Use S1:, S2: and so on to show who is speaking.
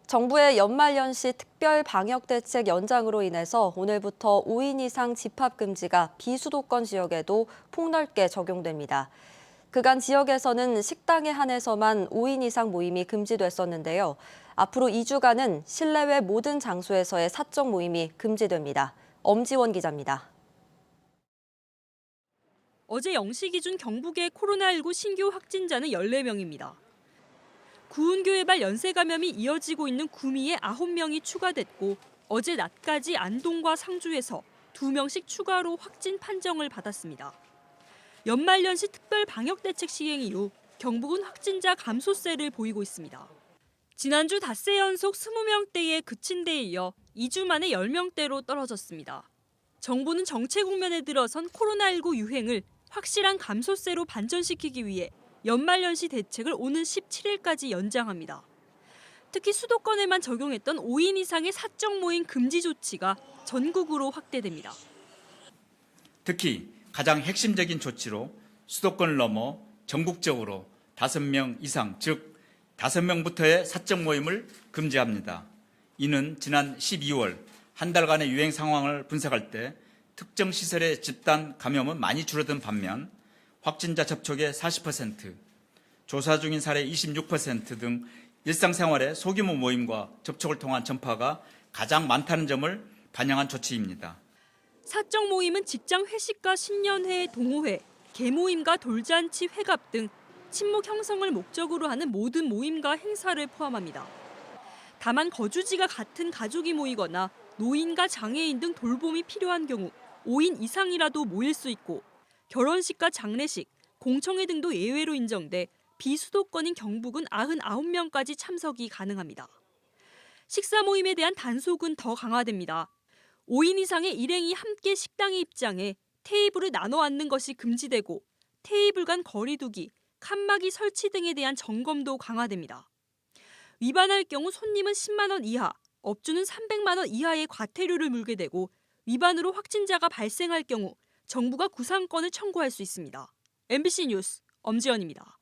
S1: 정부의 연말연시 특별 방역대책 연장으로 인해서 오늘부터 5인 이상 집합 금지가 비수도권 지역에도 폭넓게 적용됩니다. 그간 지역에서는 식당에 한해서만 5인 이상 모임이 금지됐었는데요. 앞으로 2주간은 실내외 모든 장소에서의 사적 모임이 금지됩니다. 엄지원 기자입니다.
S2: 어제 0시 기준 경북의 코로나19 신규 확진자는 14명입니다. 구운교회발 연쇄 감염이 이어지고 있는 구미에 9명이 추가됐고 어제 낮까지 안동과 상주에서 2명씩 추가로 확진 판정을 받았습니다. 연말연시 특별 방역대책 시행 이후 경북은 확진자 감소세를 보이고 있습니다. 지난주 닷새 연속 20명대에 그친 데에 이어 2주 만에 10명대로 떨어졌습니다. 정부는 정책 국면에 들어선 코로나19 유행을 확실한 감소세로 반전시키기 위해 연말연시 대책을 오는 17일까지 연장합니다. 특히 수도권에만 적용했던 5인 이상의 사적 모임 금지 조치가 전국으로 확대됩니다.
S3: 특히 가장 핵심적인 조치로 수도권을 넘어 전국적으로 5명 이상, 즉 5명부터의 사적 모임을 금지합니다. 이는 지난 12월 한 달간의 유행 상황을 분석할 때 특정 시설의 집단 감염은 많이 줄어든 반면 확진자 접촉의 40%, 조사 중인 사례 26% 등 일상생활의 소규모 모임과 접촉을 통한 전파가 가장 많다는 점을 반영한 조치입니다.
S2: 사적 모임은 직장 회식과 신년회, 동호회, 개모임과 돌잔치, 회갑 등 친목 형성을 목적으로 하는 모든 모임과 행사를 포함합니다. 다만 거주지가 같은 가족이 모이거나 노인과 장애인 등 돌봄이 필요한 경우 5인 이상이라도 모일 수 있고 결혼식과 장례식, 공청회 등도 예외로 인정돼 비수도권인 경북은 99명까지 참석이 가능합니다. 식사 모임에 대한 단속은 더 강화됩니다. 5인 이상의 일행이 함께 식당에 입장해 테이블을 나눠 앉는 것이 금지되고 테이블 간 거리 두기, 칸막이 설치 등에 대한 점검도 강화됩니다. 위반할 경우 손님은 10만 원 이하, 업주는 300만 원 이하의 과태료를 물게 되고 위반으로 확진자가 발생할 경우 정부가 구상권을 청구할 수 있습니다. MBC 뉴스 엄지연입니다.